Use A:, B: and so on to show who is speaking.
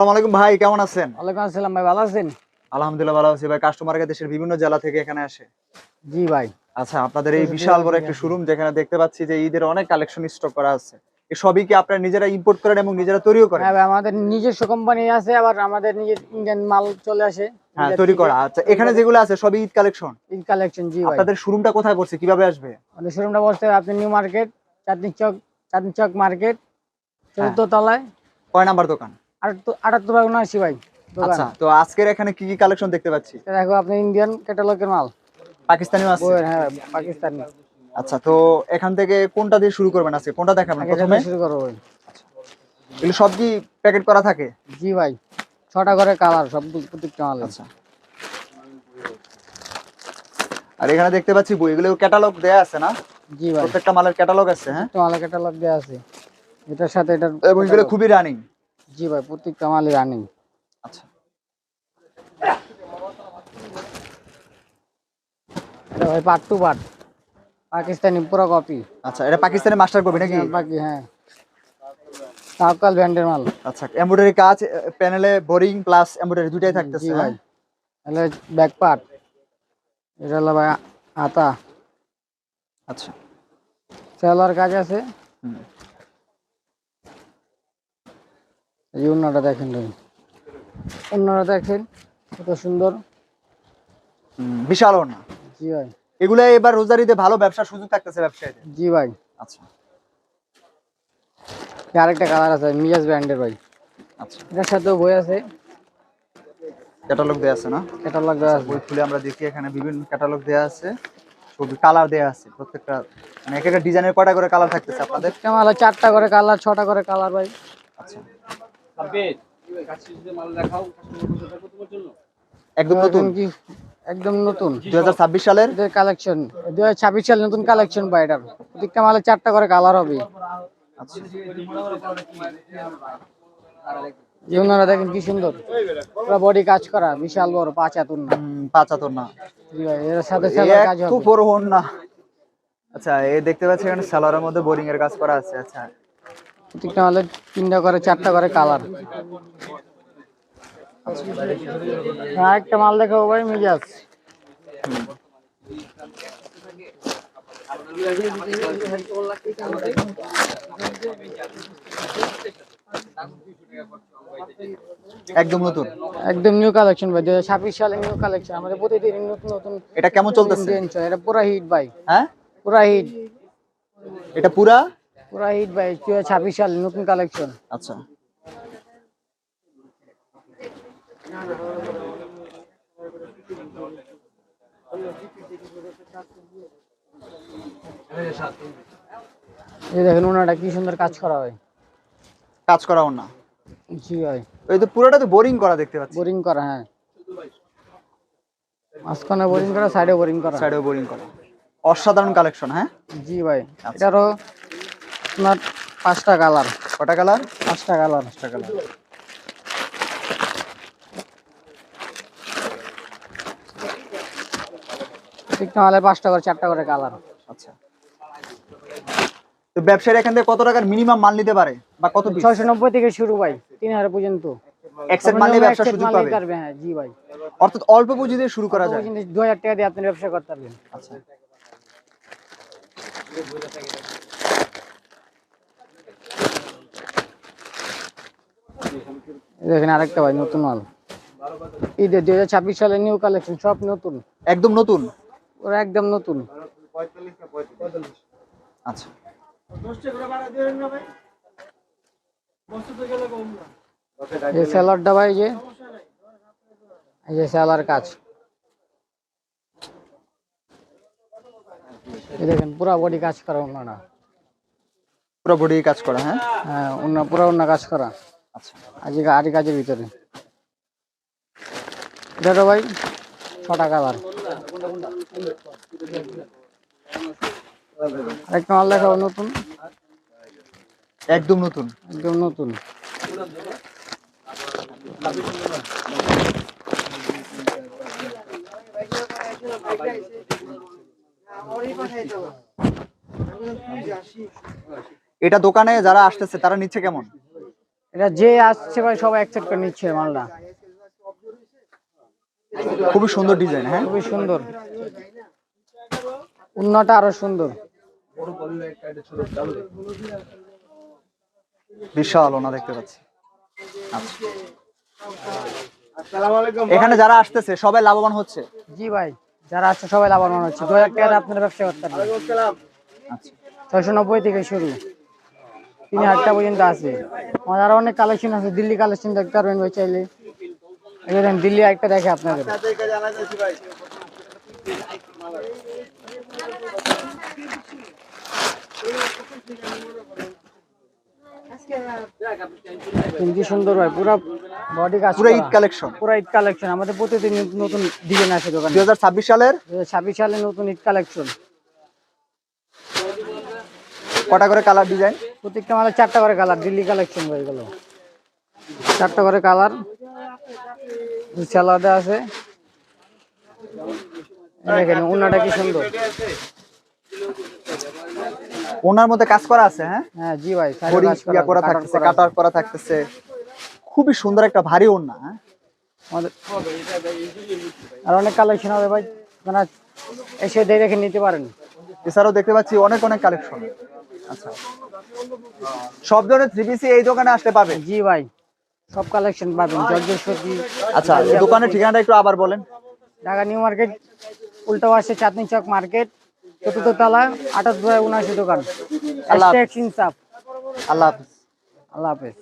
A: আসসালামু আলাইকুম ভাই, কেমন আছেন?
B: ওয়ালাইকুম আসসালাম ভাই, ভালো আছেন?
A: আলহামদুলিল্লাহ ভালো আছি ভাই। কাস্টমাররা দেশের বিভিন্ন জেলা থেকে এখানে আসে।
B: জি ভাই।
A: আচ্ছা, আপনাদের এই বিশাল বড় একটা শোরুম যেখানে দেখতে পাচ্ছি যে ঈদের অনেক কালেকশন স্টক করা আছে। এই সবই কি আপনারা নিজেরা ইম্পোর্ট করেন এবং নিজেরা তৈরিও করেন?
B: হ্যাঁ ভাই, আমাদের নিজস্ব কোম্পানি আছে, আবার আমাদের নিজের ইন্ডিয়ান মাল চলে আসে
A: হ্যাঁ,
B: ইন্ডিয়া
A: তৈরি
B: থেকে।
A: করা। আচ্ছা, এখানে যেগুলো আছে সবই ঈদ কালেকশন।
B: ঈদ কালেকশন, জি ভাই।
A: আপনাদের শোরুমটা কোথায় পড়ছে? কিভাবে আসবে?
B: আমাদের শোরুমটা বসতে হবে আপনি নিউ মার্কেট, চাঁদনী চক মার্কেট,
A: হ্যাঁ।
B: 14 তলায়,
A: কয় নাম্বার দোকান?
B: 78 বাই 79 ভাই দোকান।
A: আচ্ছা, তো আজকের এখানে কি কি কালেকশন দেখতে পাচ্ছি?
B: এটা দেখো আপনি ইন্ডিয়ান ক্যাটালগের মাল।
A: পাকিস্তানিও আছে।
B: বইয়ের, হ্যাঁ পাকিস্তানি।
A: আচ্ছা, তো এখান থেকে কোনটা দিয়ে শুরু করবেন আজকে? কোনটা দেখাবেন
B: আগে
A: প্রথমে?
B: থেকে শুরু করবো ভাই।
A: এগুলো সব কি প্যাকেট করা থাকে?
B: জি ভাই, 6টা করে কালার সব প্রত্যেকটা মাল।
A: আচ্ছা, আর এখানে দেখতে পাচ্ছি বই, এগুলো ক্যাটালগ দেয়া আছে না?
B: জি ভাই,
A: প্রত্যেকটা মালের ক্যাটালগ আছে। হ্যাঁ,
B: প্রত্যেকটা মালের ক্যাটালগ দেওয়া আছে, এটার সাথে এটার
A: এবং এগুলো
B: catalog।
A: খুবই রানিং।
B: জি ভাই, প্রত্যেকটা মালই রানিং।
A: আচ্ছা,
B: এটা ভাই পার্ট টু পার্ট, পাকিস্তানি পুরো কপি।
A: আচ্ছা, এটা পাকিস্তানি মাস্টার কপি নাকি?
B: বাকি হ্যাঁ, তাওকাল ব্র্যান্ডের মাল।
A: আচ্ছা, এমব্রয়ডারি কাজ, প্যানেলে বোরিং প্লাস এমব্রয়ডারি দুটাই থাকতেছে।
B: জি
A: হ্যাঁ,
B: ভাই, তাহলে ব্যাক পার্ট, এটা হলো ভাই হাতা,
A: আচ্ছা।
B: সেলার কাজ আছে।
A: হুম,
B: এই অন্যটা দেখেন ভাই, অন্যটা দেখেন কত সুন্দর।
A: বিশাল না?
B: জি ভাই।
A: এগুলা এবার রোজারিতে ভালো ব্যবসার সুযোগ থাকতেছে ব্যবসায়ীদের।
B: জি ভাই,
A: আচ্ছা,
B: আরেকটা কালার আছে মিজাজ ব্র্যান্ডের ভাই,
A: আচ্ছা।
B: এটার সাথেও বই আছে,
A: ক্যাটালগ দেয়া আছে না?
B: ক্যাটালগ দেওয়া
A: আচ্ছা,
B: আছে।
A: বই খুলে আমরা দেখি, এখানে বিভিন্ন ক্যাটালগ দেয়া আছে, ছবি কালার দেয়া আছে প্রত্যেকটা, মানে এক একটা ডিজাইনের কয়টা করে কালার থাকতেছে আপনাদের?
B: প্রত্যেকটা মাল 4টা করে কালার, 6টা করে কালার ভাই।
A: আচ্ছা, একদম নতুন?
B: কি একদম নতুন
A: 2026 সালের?
B: এদের কালেকশন, 2026 সালে নতুন কালেকশন ভাই। এটার প্রত্যেকটা মালে 4টা করে কালার হবে।
A: আচ্ছা,
B: যেগুলো দেখেন কি সুন্দর, পুরো বডি কাজ করা, বিশাল বড় 5 হাত ওড়না।
A: 75 না?
B: জি ভাই, এর সাথে সেলার কাজ
A: একটু
B: হবে।
A: বড় হন না। আচ্ছা, এই দেখতে পাচ্ছি এখানে সালোয়ারের মধ্যে বোরিং এর কাজ করা আছে। আচ্ছা,
B: প্রত্যেকটা মালে 3টা করে 4টা করে কালার। একটা মাল দেখাবো ভাই, মিজাজ।
A: একদম নতুন?
B: একদম নিউ কালেকশন ভাই, 2026 সালে নিউ কালেকশন। আমাদের প্রতিদিন নতুন নতুন।
A: এটা কেমন চলতেছে?
B: ইন্ডিয়ান চয়, এটা পুরা হিট ভাই।
A: হ্যাঁ,
B: পুরা হিট,
A: এটা পুরা?
B: পুরা হিট ভাই, 2026 সালে নতুন কালেকশন।
A: আচ্ছা,
B: এই দেখেন ওনাটা কি সুন্দর কাজ করা হয়।
A: কাজ করাও না?
B: জি ভাই,
A: এই তো পুরোটা তো বোরিং করা দেখতে পাচ্ছি।
B: বোরিং করা, হ্যাঁ মাঝখানে বোরিং করা, সাইডে বোরিং করা।
A: সাইডেও বোরিং করা। অসাধারণ কালেকশন। হ্যাঁ,
B: জি ভাই,
A: আচ্ছা।
B: এটারও আপনার 5টা কালার।
A: কটা কালার?
B: 5টা কালার।
A: 5টা কালার।
B: প্রত্যেকটা মালে 5টা করে 4টা করে কালার।
A: আচ্ছা, তো ব্যবসায়ী এখান থেকে কত টাকার মিনিমাম মাল নিতে পারে বা কত পিস?
B: 690 থেকে শুরু ভাই, 3000 পর্যন্ত।
A: এক সেট মাল নিয়ে ব্যবসার
B: এক সেট
A: সুযোগ
B: মাল
A: পাবে?
B: নিতে পারবে, হ্যাঁ জি ভাই।
A: অর্থাৎ অল্প পুঁজি দিয়ে শুরু করা যায়?
B: 2000 টাকা দিয়ে আপনি ব্যবসা করতে পারবেন।
A: আচ্ছা,
B: এই দেখেন আরেকটা ভাই নতুন মাল, ঈদের 2026 সালে নিউ কালেকশন, সব নতুন,
A: একদম নতুন?
B: ওরা একদম নতুন।
A: আচ্ছা,
B: এই সেলারটা ভাই, এই যে সেলার কাজ, এই দেখেন পুরা বডি কাজ করা ওনারা।
A: পুরো বডি কাজ করা? হ্যাঁ,
B: হ্যাঁ, ওনা পুরা ওনা কাজ করা।
A: আচ্ছা,
B: আজকে আরি কাজের ভিতরে। এটা ভাই 6টা কালার। আরেকটা মাল দেখাবো নতুন,
A: একদম নতুন?
B: একদম নতুন।
A: এটা দোকানে যারা আসতেছে তারা নিচ্ছে কেমন?
B: এটা যে আসছে ভাই সবাই অ্যাকসেপ্ট করে নিচ্ছে মালটা।
A: খুবই সুন্দর ডিজাইন, হ্যাঁ।
B: খুবই সুন্দর, উন্নটা আরো সুন্দর।
A: বিশাল ওনা দেখতে পাচ্ছি। আচ্ছা। এখানে যারা আসতেছে সবাই লাভবান হচ্ছে।
B: জি ভাই, যারা আসছে সবাই লাভবান হচ্ছে। 2000 টাকা আপনার ব্যবসা করতে পারবেন।
A: আচ্ছা।
B: 690 থেকে শুরু, 3000 টাকা পর্যন্ত আছে। আমাদের আরো অনেক কালেকশন আছে, দিল্লি কালেকশন দেখতে পারবেন ভাই চাইলে। এই দেখেন দিল্লি একটা দেখে আপনাদের। কি সুন্দর ভাই, পুরো বডি কাজ
A: পুরো
B: করা।
A: ঈদ কালেকশন।
B: পুরো ঈদ কালেকশন, আমাদের প্রতিদিন নতুন ডিজাইন আসে দোকানে।
A: 2026 সালের
B: 2026 সালে নতুন ঈদ কালেকশন।
A: কটা করে কালার ডিজাইন?
B: প্রত্যেকটা মালে 4টা করে কালার, দিল্লি কালেকশন হয়ে গেল। 4টা করে কালার সালাদে আছে। দেখেন ওনাটা কি সুন্দর।
A: ওনার মধ্যে কাজ করা আছে, হ্যাঁ।
B: হ্যাঁ জি ভাই,
A: বডি ইয়া করা থাকতেছে, কাটার করা থাকতেছে। খুবই সুন্দর একটা ভারী ওড়না, হ্যাঁ।
B: আমাদের আর অনেক কালেকশন হবে ভাই, আপনারা এসে দেখে নিতে পারেন।
A: এছাড়াও দেখতে পাচ্ছি অনেক অনেক কালেকশন। আচ্ছা, সব ধরনের 3PC এই দোকানে আসলে পাবে?
B: জি ভাই, সব কালেকশন পাবেন। জর্জের সুতি।
A: আচ্ছা, এই দোকানের ঠিকানাটা একটু আবার বলেন।
B: ঢাকা নিউ মার্কেট, উল্টো পাশে চাঁদনি চক মার্কেট, 4th তলা, 78/79 দোকান।
A: আল্লাহ হাফেজ।
B: ইনসাফ।
A: আল্লাহ হাফেজ।
B: আল্লাহ হাফেজ।